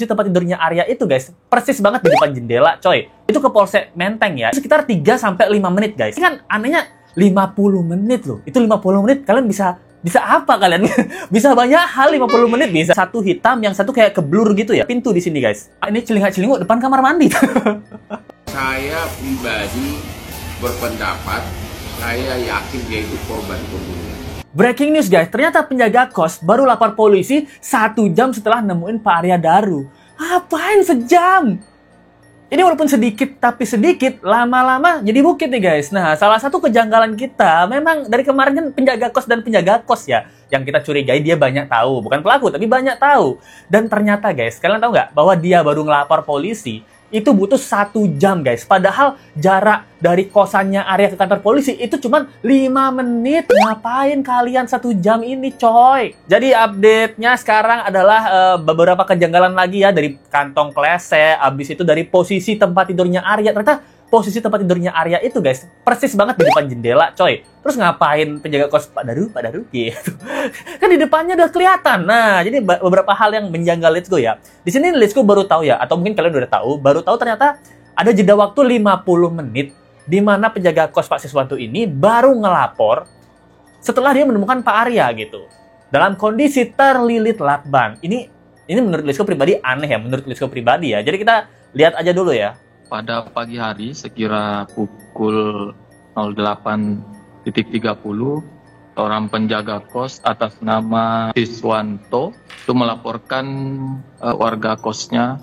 Di tempat tidurnya Arya itu guys, persis banget di depan jendela coy. Itu ke Polsek Menteng ya, sekitar 3-5 menit guys. Ini kan anehnya 50 menit loh. Itu 50 menit kalian bisa apa kalian? Bisa banyak hal 50 menit. Bisa satu hitam, yang satu kayak keblur gitu ya. Pintu di sini guys. Ini celingak-celinguk depan kamar mandi. Saya pribadi berpendapat, saya yakin dia itu korban pembunuhan. Breaking news guys, ternyata penjaga kos baru lapor polisi 1 jam setelah nemuin Pak Arya Daru. Ngapain sejam? Ini walaupun sedikit, tapi sedikit, lama-lama jadi bukit nih guys. Nah, salah satu kejanggalan kita, memang dari kemarin kan penjaga kos dan penjaga kos ya, yang kita curigai dia banyak tahu. Bukan pelaku, tapi banyak tahu. Dan ternyata guys, kalian tahu nggak bahwa dia baru ngelapor polisi, itu butuh 1 jam guys. Padahal jarak dari kosannya Arya ke kantor polisi itu cuma 5 menit. Ngapain kalian 1 jam ini coy? Jadi update-nya sekarang adalah beberapa kejanggalan lagi ya. Dari kantong klesek, abis itu dari posisi tempat tidurnya Arya. Ternyata posisi tempat tidurnya Arya itu guys, persis banget di depan jendela coy. Terus ngapain penjaga kos Pak Daru gitu. Kan di depannya udah kelihatan. Nah, jadi beberapa hal yang menjanggal Let's Go ya. Di sini Let's Go baru tahu ya, atau mungkin kalian udah tahu, baru tahu ternyata ada jeda waktu 50 menit di mana penjaga kos Pak Siswanto ini baru ngelapor setelah dia menemukan Pak Arya gitu. Dalam kondisi terlilit lakban. Ini menurut Let's Go pribadi aneh ya, menurut Let's Go pribadi ya. Jadi kita lihat aja dulu ya. Pada pagi hari sekira pukul 08.30, seorang penjaga kos atas nama Siswanto itu melaporkan warga kosnya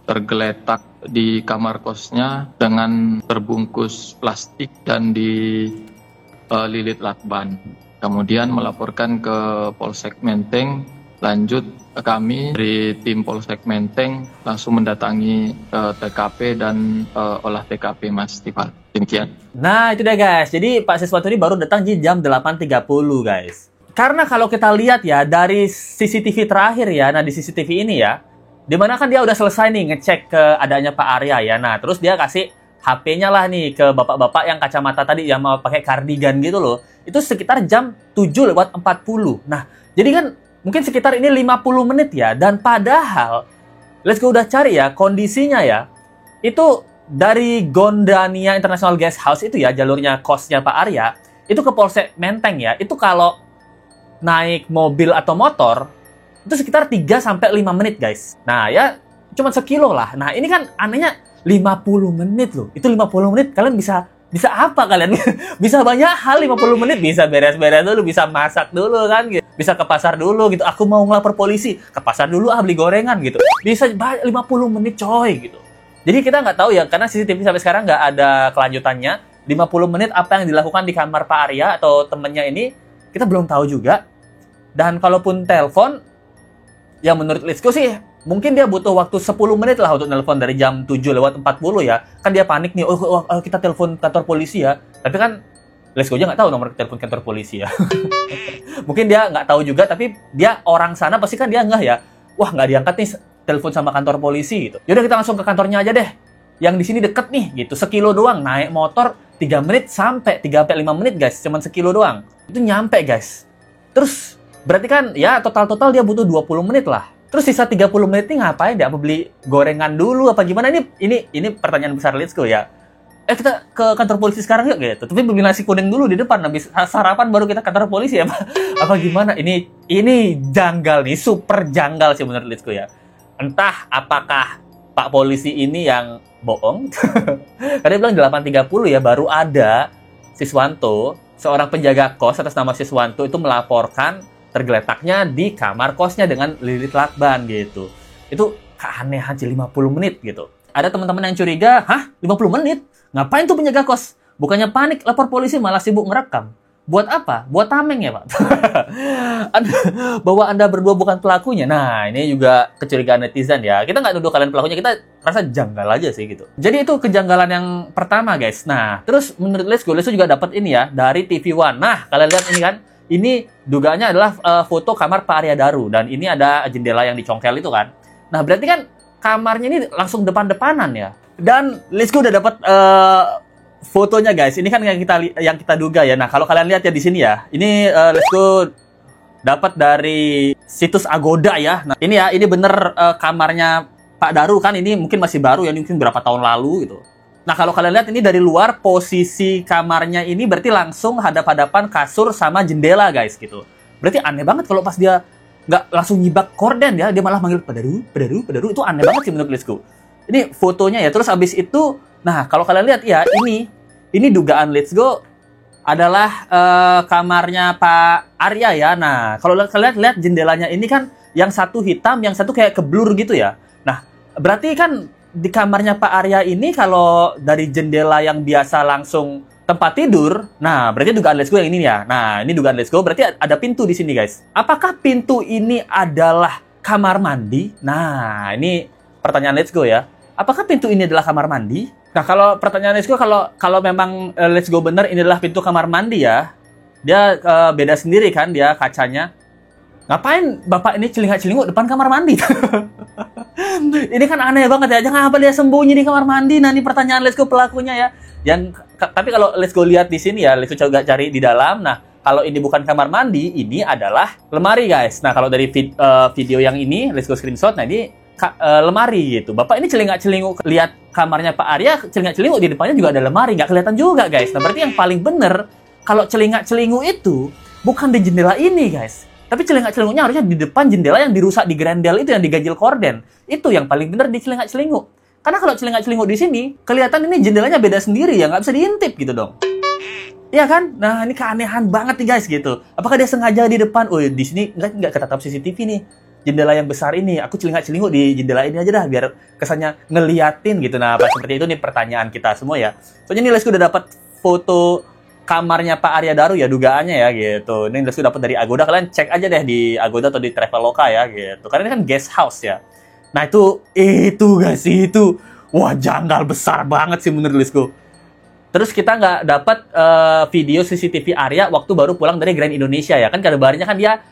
tergeletak di kamar kosnya dengan terbungkus plastik dan dililit lakban. Kemudian melaporkan ke Polsek Menteng. Lanjut kami dari tim Polsek Menteng langsung mendatangi TKP dan olah TKP Mas Tifal. Demikian. Nah itu dia guys, jadi Pak Siswanto ini baru datang di jam 8.30 guys. Karena kalau kita lihat ya dari CCTV terakhir ya, nah di CCTV ini ya, dimana kan dia udah selesai nih ngecek keadaannya Pak Arya ya. Nah terus dia kasih HP-nya lah nih ke bapak-bapak yang kacamata tadi yang mau pakai kardigan gitu loh. Itu sekitar jam 7:40. Nah jadi kan mungkin sekitar ini 50 menit ya. Dan padahal, Let's Go udah cari ya, kondisinya ya, itu dari Gondania International Guest House itu ya, jalurnya kosnya Pak Arya, itu ke Polsek Menteng ya, itu kalau naik mobil atau motor, itu sekitar 3-5 menit guys. Nah ya, cuma sekilo lah. Nah ini kan anehnya 50 menit loh. Itu 50 menit kalian bisa apa kalian? Bisa banyak hal 50 menit. Bisa beres-beres dulu, bisa masak dulu kan gitu. Bisa ke pasar dulu gitu. Aku mau ngelapor polisi, ke pasar dulu beli gorengan gitu. Bisa 50 menit coy gitu. Jadi kita nggak tahu ya, karena CCTV sampai sekarang nggak ada kelanjutannya. 50 menit apa yang dilakukan di kamar Pak Arya atau temennya ini, kita belum tahu juga. Dan kalaupun telepon, ya menurut Let's Go sih, mungkin dia butuh waktu 10 menit lah untuk telepon dari jam 7:40 ya. Kan dia panik nih, kita telepon kantor polisi ya. Tapi kan Let's Go aja nggak tahu nomor telepon kantor polisi ya. Mungkin dia nggak tahu juga, tapi dia orang sana pasti kan dia ngeh ya. Wah nggak diangkat nih telepon sama kantor polisi gitu. Yaudah kita langsung ke kantornya aja deh. Yang di sini deket nih gitu, sekilo doang. Naik motor 3 menit sampai 3-5 menit guys, cuman sekilo doang. Itu nyampe guys. Terus berarti kan ya total dia butuh 20 menit lah. Terus sisa 30 menit ini ngapain? Dia apa beli gorengan dulu apa gimana? Ini pertanyaan besar Let's Go ya. Kita ke kantor polisi sekarang yuk gitu. Tapi beli nasi kuning dulu di depan, habis sarapan baru kita ke kantor polisi ya. Apa gimana? Ini janggal nih, super janggal sih menurut Let's Go ya. Entah apakah Pak polisi ini yang bohong. Karena dia bilang 8.30 ya baru ada Siswanto, seorang penjaga kos atas nama Siswanto itu melaporkan tergeletaknya di kamar kosnya dengan lilit lakban gitu. Itu keanehan sih 50 menit gitu. Ada teman-teman yang curiga, 50 menit? Ngapain tuh penjaga kos? Bukannya panik lapor polisi malah sibuk ngerekam. Buat apa? Buat tameng ya, Pak? Bahwa Anda berdua bukan pelakunya. Nah, ini juga kecurigaan netizen ya. Kita nggak nuduh kalian pelakunya, kita rasa janggal aja sih gitu. Jadi itu kejanggalan yang pertama, guys. Nah, terus menurut Let's Go juga dapat ini ya, dari TV One. Nah, kalian lihat ini kan. Ini dugaannya adalah foto kamar Pak Arya Daru. Dan ini ada jendela yang dicongkel itu kan. Nah, berarti kan kamarnya ini langsung depan-depanan ya. Dan Let's Go udah dapat fotonya guys. Ini kan yang kita duga ya. Nah kalau kalian lihat ya di sini ya. Ini Let's Go dapat dari situs Agoda ya. Nah, ini bener kamarnya Pak Daru kan, ini mungkin masih baru ya, mungkin berapa tahun lalu gitu. Nah, kalau kalian lihat ini dari luar, posisi kamarnya ini berarti langsung hadap-hadapan kasur sama jendela, guys, gitu. Berarti aneh banget kalau pas dia nggak langsung nyibak korden ya, dia malah manggil Pak Daru, Pak Daru, Pak Daru. Itu aneh banget sih menurut Let's Go. Ini fotonya ya, terus abis itu, nah kalau kalian lihat ya, ini dugaan Let's Go adalah kamarnya Pak Arya ya. Nah, kalau kalian lihat jendelanya ini kan yang satu hitam, yang satu kayak keblur gitu ya. Nah, berarti kan di kamarnya Pak Arya ini kalau dari jendela yang biasa langsung tempat tidur, nah berarti dugaan Let's Go yang ini ya. Nah, ini dugaan Let's Go, berarti ada pintu di sini, guys. Apakah pintu ini adalah kamar mandi? Nah, ini pertanyaan Let's Go ya. Apakah pintu ini adalah kamar mandi? Nah, kalau pertanyaan Let's Go, kalau memang Let's Go benar ini adalah pintu kamar mandi ya, dia beda sendiri kan dia kacanya. Ngapain Bapak ini celingak-celinguk depan kamar mandi? Ini kan aneh banget ya. Jangan apa dia sembunyi di kamar mandi? Nah, ini pertanyaan Let's Go pelakunya ya. Tapi kalau Let's Go lihat di sini ya, Let's Go coba cari di dalam. Nah, kalau ini bukan kamar mandi, ini adalah lemari, guys. Nah, kalau dari video yang ini, Let's Go screenshot. Nah, ini lemari gitu. Bapak ini celingak-celinguk lihat kamarnya Pak Arya, celingak-celinguk di depannya juga ada lemari, nggak kelihatan juga, guys. Nah, berarti yang paling bener kalau celingak-celinguk itu bukan di jendela ini, guys. Tapi celingak-celinguknya harusnya di depan jendela yang dirusak di grendel itu, yang diganjil korden. Itu yang paling bener di celingak-celinguk. Karena kalau celingak-celinguk di sini, kelihatan ini jendelanya beda sendiri ya, nggak bisa diintip gitu dong. Iya kan? Nah, ini keanehan banget nih, guys, gitu. Apakah dia sengaja di depan? Oh, di sini nggak ketatap CCTV nih. Jendela yang besar ini, aku celingak-celinguk di jendela ini aja dah, biar kesannya ngeliatin gitu. Nah, seperti itu nih pertanyaan kita semua ya. Soalnya nih Let's Go udah dapat foto kamarnya Pak Arya Daru ya, dugaannya ya gitu. Ini Let's Go dapat dari Agoda, kalian cek aja deh di Agoda atau di Traveloka ya gitu. Karena ini kan guest house ya. Nah, itu guys, itu wah, janggal besar banget sih menurut Let's Go. Terus kita nggak dapat video CCTV Arya waktu baru pulang dari Grand Indonesia ya. Kan kabarnya kan dia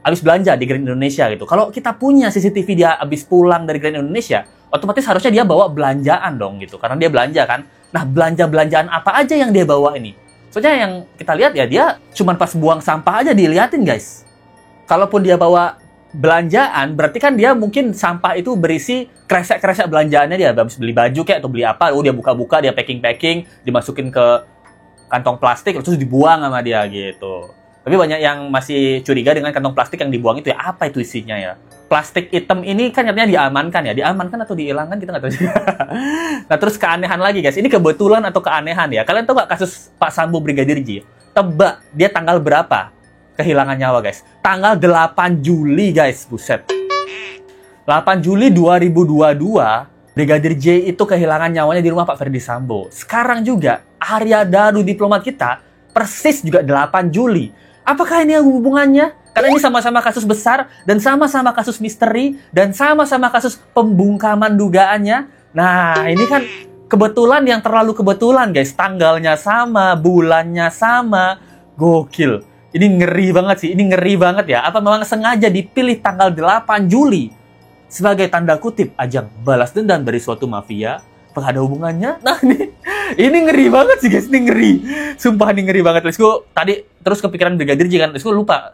habis belanja di Grand Indonesia gitu. Kalau kita punya CCTV dia habis pulang dari Grand Indonesia, otomatis harusnya dia bawa belanjaan dong gitu. Karena dia belanja kan. Nah, belanjaan apa aja yang dia bawa ini? Soalnya yang kita lihat ya, dia cuma pas buang sampah aja diliatin, guys. Kalaupun dia bawa belanjaan, berarti kan dia mungkin sampah itu berisi kresek-kresek belanjaannya dia. Habis beli baju kayak atau beli apa, dia buka-buka, dia packing-packing, dimasukin ke kantong plastik, terus dibuang sama dia gitu. Tapi banyak yang masih curiga dengan kantong plastik yang dibuang itu ya. Apa itu isinya ya? Plastik hitam ini kan katanya diamankan ya. Diamankan atau dihilangkan kita nggak tahu. Nah, terus keanehan lagi, guys. Ini kebetulan atau keanehan ya. Kalian tahu nggak kasus Pak Sambo Brigadir J? Tebak, dia tanggal berapa kehilangan nyawa, guys? Tanggal 8 Juli, guys. Buset. 8 Juli 2022, Brigadir J itu kehilangan nyawanya di rumah Pak Ferdi Sambo. Sekarang juga, Arya Daru diplomat kita, persis juga 8 Juli. Apakah ini yang hubungannya? Karena ini sama-sama kasus besar, dan sama-sama kasus misteri, dan sama-sama kasus pembungkaman dugaannya. Nah, ini kan kebetulan yang terlalu kebetulan, guys. Tanggalnya sama, bulannya sama. Gokil. Ini ngeri banget sih. Ini ngeri banget ya. Apa memang sengaja dipilih tanggal 8 Juli sebagai tanda kutip ajang balas dendam dari suatu mafia? Apakah ada hubungannya? Nah, ini ngeri banget sih, guys. Ini ngeri. Sumpah, ini ngeri banget. Let's Go tadi terus kepikiran Brigadir J kan. Let's Go lupa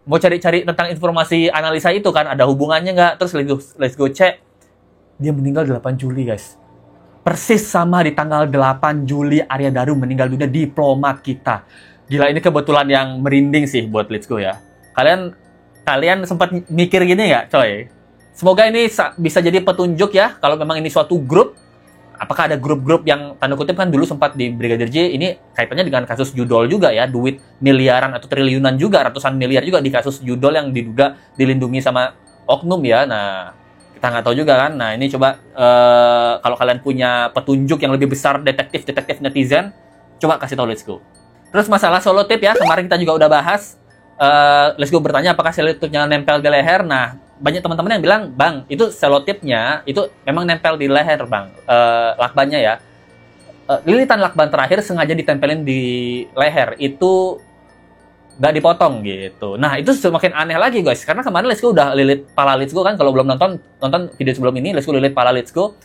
mau cari-cari tentang informasi analisa itu kan. Ada hubungannya nggak? Terus Let's Go cek. Dia meninggal 8 Juli, guys. Persis sama di tanggal 8 Juli Arya Daru meninggal dunia, diplomat kita. Gila, ini kebetulan yang merinding sih buat Let's Go ya. Kalian sempat mikir gini nggak, coy? Semoga ini bisa jadi petunjuk ya. Kalau memang ini suatu grup, apakah ada grup-grup yang tanda kutip kan dulu sempat di Brigadir J, ini kaitannya dengan kasus judol juga ya, duit miliaran atau triliunan juga, ratusan miliar juga di kasus judol yang diduga dilindungi sama oknum ya. Nah, kita nggak tahu juga kan. Nah, ini coba kalau kalian punya petunjuk yang lebih besar, detektif netizen, coba kasih tahu Let's Go. Terus masalah selotip ya, kemarin kita juga udah bahas. Let's Go bertanya apakah selotipnya nempel di leher. Nah, banyak teman-teman yang bilang, Bang, itu selotipnya itu memang nempel di leher, Bang. Lakbannya ya. Lilitan lakban terakhir sengaja ditempelin di leher. Itu nggak dipotong gitu. Nah, itu semakin aneh lagi, guys. Karena kemarin Let's Go udah lilit pala Let's Go kan. Kalau belum nonton video sebelum ini, Let's Go lilit pala Let's Go.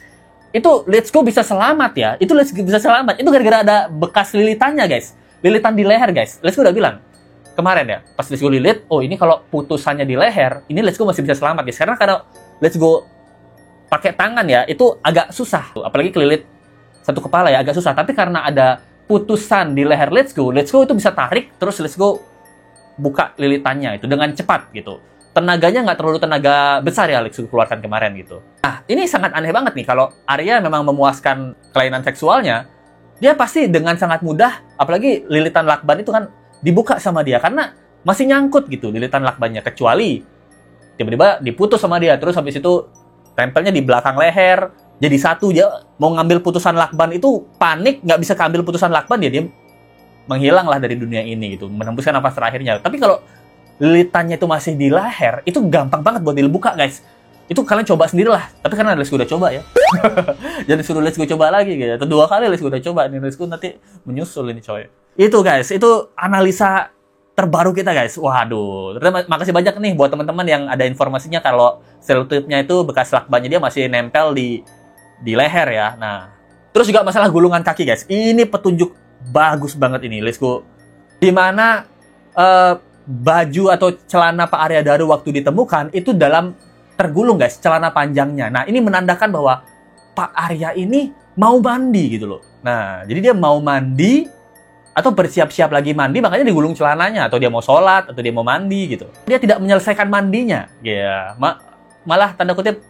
Itu Let's Go bisa selamat ya. Itu Let's Go bisa selamat. Itu gara-gara ada bekas lilitannya, guys. Lilitan di leher, guys. Let's Go udah bilang. kemarin ya, pas Let's Go lilit, oh ini kalau putusannya di leher, ini Let's Go masih bisa selamat guys. Karena kalau Let's Go pakai tangan ya, itu agak susah. Apalagi kelilit satu kepala ya, agak susah. Tapi karena ada putusan di leher Let's Go itu bisa tarik, terus Let's Go buka lilitannya itu dengan cepat gitu. Tenaganya nggak terlalu tenaga besar ya Let's Go keluarkan kemarin gitu. Nah, ini sangat aneh banget nih, kalau Arya memang memuaskan kelainan seksualnya, dia pasti dengan sangat mudah, apalagi lilitan lakban itu kan dibuka sama dia, karena masih nyangkut gitu lilitan lakbannya, kecuali tiba-tiba diputus sama dia, terus habis itu tempelnya di belakang leher, jadi satu. Dia mau ngambil putusan lakban itu panik, nggak bisa keambil putusan lakban, dia menghilang lah dari dunia ini gitu, menembuskan nafas terakhirnya. Tapi kalau lilitannya itu masih di leher, itu gampang banget buat dibuka guys. Itu kalian coba sendirilah. Tapi karena Let's Go udah coba ya, jadi suruh Let's Go coba lagi gitu. Atau 2 kali Let's Go udah coba, nih Let's Go nanti menyusul ini coy. Itu guys, itu analisa terbaru kita guys. Waduh, terima makasih banyak nih buat teman-teman yang ada informasinya kalau selotipnya itu bekas lakbannya dia masih nempel di leher ya. Nah, terus juga masalah gulungan kaki guys. Ini petunjuk bagus banget ini Let's Go. Dimana baju atau celana Pak Arya Daru waktu ditemukan itu dalam tergulung guys, celana panjangnya. Nah, ini menandakan bahwa Pak Arya ini mau mandi gitu loh. Nah, jadi dia mau mandi atau bersiap-siap lagi mandi, makanya digulung celananya, atau dia mau sholat, atau dia mau mandi gitu. Dia tidak menyelesaikan mandinya, ya. Malah tanda kutip,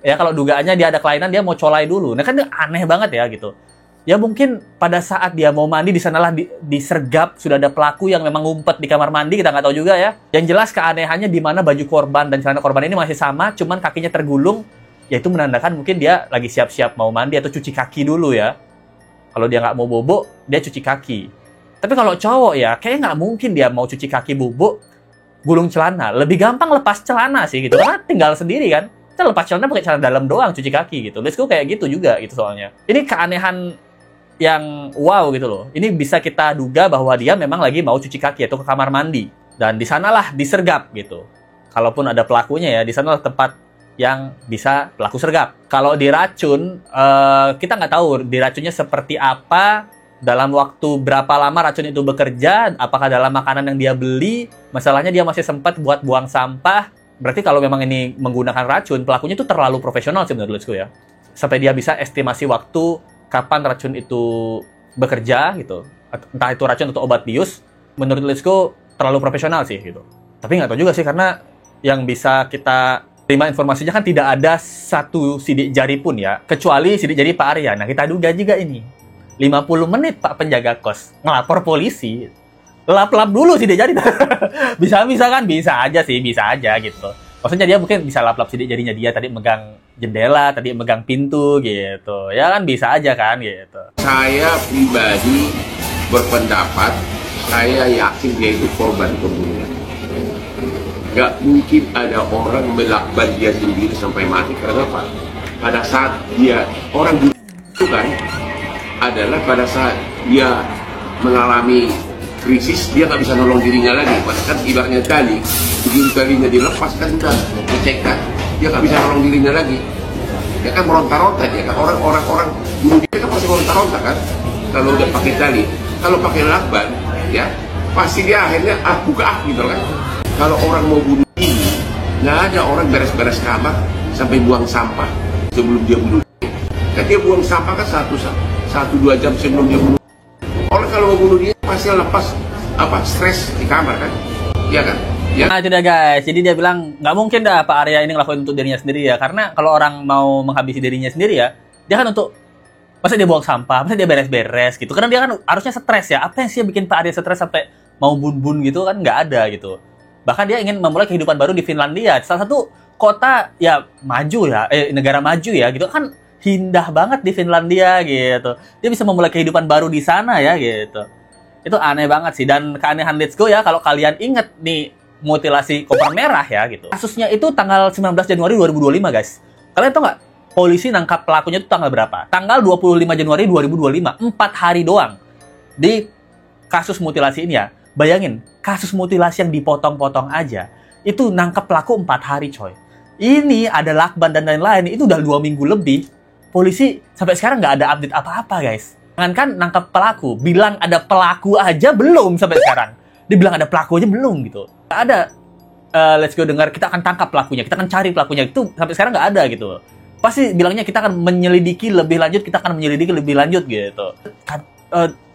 ya kalau dugaannya dia ada kelainan, dia mau colai dulu. Nah kan itu aneh banget ya gitu. Ya mungkin pada saat dia mau mandi, di sanalah disergap, sudah ada pelaku yang memang ngumpet di kamar mandi, kita nggak tahu juga ya. Yang jelas keanehannya di mana baju korban dan celana korban ini masih sama, cuman kakinya tergulung, yaitu menandakan mungkin dia lagi siap-siap mau mandi atau cuci kaki dulu ya. Kalau dia nggak mau bobo, dia cuci kaki. Tapi kalau cowok ya, kayaknya nggak mungkin dia mau cuci kaki bobo, gulung celana. Lebih gampang lepas celana sih gitu, karena tinggal sendiri kan. Kita lepas celana pakai celana dalam doang, cuci kaki gitu. Let's Go kayak gitu juga gitu soalnya. Ini keanehan yang wow gitu loh. Ini bisa kita duga bahwa dia memang lagi mau cuci kaki atau ke kamar mandi. Dan di sanalah disergap gitu. Kalaupun ada pelakunya ya, di sanalah tempat yang bisa pelaku sergap. Kalau diracun, kita nggak tahu diracunnya seperti apa, dalam waktu berapa lama racun itu bekerja, apakah dalam makanan yang dia beli. Masalahnya dia masih sempat buat buang sampah. Berarti kalau memang ini menggunakan racun, pelakunya itu terlalu profesional sih menurut Let's Go ya. Sampai dia bisa estimasi waktu kapan racun itu bekerja gitu. Entah itu racun atau obat bius, menurut Let's Go terlalu profesional sih gitu. Tapi nggak tahu juga sih, karena yang bisa kita terima informasinya kan tidak ada satu sidik jari pun ya, kecuali sidik jari Pak Arya. Nah, kita duga juga ini 50 menit Pak penjaga kos ngelapor polisi, lap-lap dulu sidik jari. Bisa-bisa kan? Bisa aja sih, bisa aja gitu. Maksudnya dia mungkin bisa lap-lap sidik jarinya dia tadi megang jendela, tadi megang pintu gitu. Ya kan bisa aja kan gitu. Saya pribadi berpendapat, saya yakin dia itu korban pembunuhan. Gak mungkin ada orang melakban dia sendiri sampai mati. Karena apa? Pada saat dia orang itu kan adalah pada saat dia mengalami krisis, dia nggak bisa nolong dirinya lagi. Kan ibaratnya tali, begitu talinya dilepas kan udah dicekkan, dia nggak bisa nolong dirinya lagi. Dia kan meronta-ronta, dia kan orang bunuh dia kan pasti meronta-ronta kan. Kalau udah pakai tali, kalau pakai lakban, ya pasti dia akhirnya buka gitu kan. Kalau orang mau bunuh diri, nggak ada orang beres-beres kamar sampai buang sampah sebelum dia bunuh diri. Kan dia buang sampah kan 1-2 jam sebelum dia bunuh. Orang kalau mau bunuh dia pasti lepas stres di kamar kan, iya kan? Ya. Nah itu dia guys, jadi dia bilang nggak mungkin dah Pak Arya ini ngelakuin untuk dirinya sendiri ya, karena kalau orang mau menghabisi dirinya sendiri ya, dia kan untuk masa dia buang sampah, masa dia beres-beres gitu, karena dia kan harusnya stres ya. Apa yang sih bikin Pak Arya stres sampai mau bun-bun gitu kan? Nggak ada gitu. Bahkan dia ingin memulai kehidupan baru di Finlandia, salah satu kota ya maju ya, negara maju ya gitu kan. Indah banget di Finlandia gitu. Dia bisa memulai kehidupan baru di sana ya gitu. Itu aneh banget sih. Dan keanehan Let's Go ya, kalau kalian inget nih mutilasi koper merah ya gitu. Kasusnya itu tanggal 19 Januari 2025 guys. Kalian tau nggak polisi nangkap pelakunya itu tanggal berapa? Tanggal 25 Januari 2025. 4 hari doang di kasus mutilasi ini ya. Bayangin, kasus mutilasi yang dipotong-potong aja itu nangkap pelaku 4 hari coy. Ini ada lakban dan lain-lain, itu udah 2 minggu lebih. Polisi sampai sekarang nggak ada update apa-apa guys. Jangankan nangkap pelaku, bilang ada pelaku aja belum sampai sekarang. Dibilang ada pelaku aja belum gitu. Nggak ada. Let's Go dengar kita akan tangkap pelakunya, kita akan cari pelakunya, itu sampai sekarang nggak ada gitu. Pasti bilangnya kita akan menyelidiki lebih lanjut, gitu.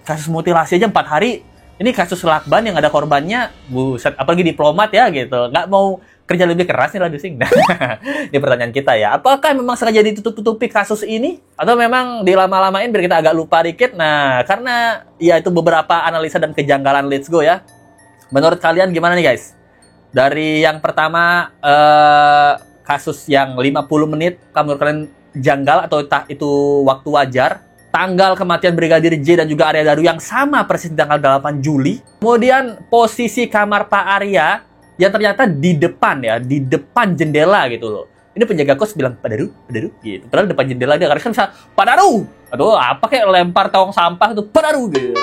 Kasus mutilasi aja 4 hari. Ini kasus lakban yang ada korbannya, buset, apalagi diplomat ya gitu. Nggak mau kerja lebih keras nih lah Dusing. Ini pertanyaan kita ya. Apakah memang sengaja ditutup-tutupi kasus ini? Atau memang dilama-lamain biar kita agak lupa dikit? Nah, karena ya itu beberapa analisa dan kejanggalan Let's Go ya. Menurut kalian gimana nih guys? Dari yang pertama, kasus yang 50 menit, menurut kalian janggal atau itu waktu wajar? Tanggal kematian Brigadir J dan juga Arya Daru yang sama persis tanggal 8 Juli. Kemudian posisi kamar Pak Arya yang ternyata di depan jendela gitu loh. Ini penjaga kos bilang, Pak Daru, gitu. Padahal depan jendela dia, karena kan bisa, Pak Daru! Aduh, apa kayak lempar tong sampah itu, Pak Daru! Gitu.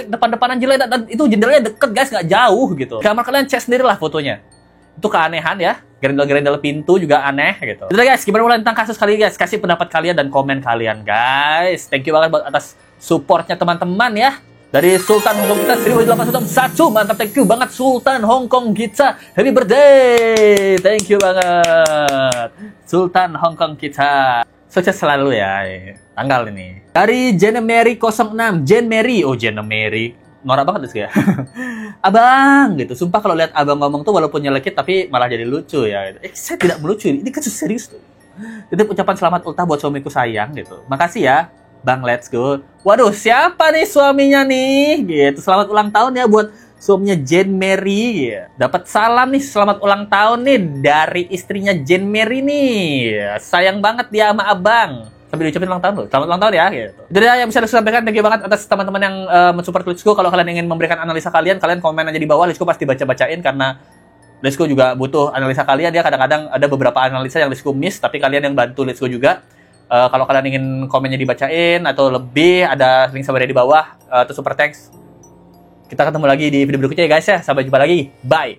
Depan-depanan jendela, dan itu jendelanya deket guys, nggak jauh gitu. Kamar kalian cek sendiri lah fotonya. Itu keanehan ya. Gerendel-gerendel pintu juga aneh gitu. Udah guys, gimana mulai tentang kasus kali ini guys? Kasih pendapat kalian dan komen kalian guys. Thank you banget buat atas supportnya teman-teman ya. Dari Sultan Hongkong kita 1801. Mantap, thank you banget Sultan Hongkong kita. Happy birthday. Thank you banget Sultan Hongkong kita. Sukses selalu ya. Tanggal ini. Dari Jenemary 06. Jenemary. Norak banget sih ya. Abang gitu. Sumpah kalau lihat abang ngomong tuh walaupun nyelekit tapi malah jadi lucu ya. Saya tidak melucu. Ini kasus serius tuh. Titip ucapan selamat ultah buat suamiku sayang gitu. Makasih ya Bang Let's Go. Waduh, siapa nih suaminya nih? Gitu. Selamat ulang tahun ya buat suaminya Jane Mary. Dapat salam nih selamat ulang tahun nih dari istrinya Jane Mary nih. Sayang banget dia sama abang. Sampai diucapin ulang tahun loh. Selamat ulang tahun ya gitu. Jadi yang bisa saya sampaikan, thank you banget atas teman-teman yang mensupport Let's Go. Kalau kalian ingin memberikan analisa kalian komen aja di bawah. Let's Go pasti baca-bacain karena Let's Go juga butuh analisa kalian ya. Kadang-kadang ada beberapa analisa yang Let's Go miss, tapi kalian yang bantu Let's Go juga. Kalau kalian ingin komennya dibacain atau lebih, ada link sabarnya di bawah atau super thanks. Kita ketemu lagi di video berikutnya ya guys ya. Sampai jumpa lagi. Bye.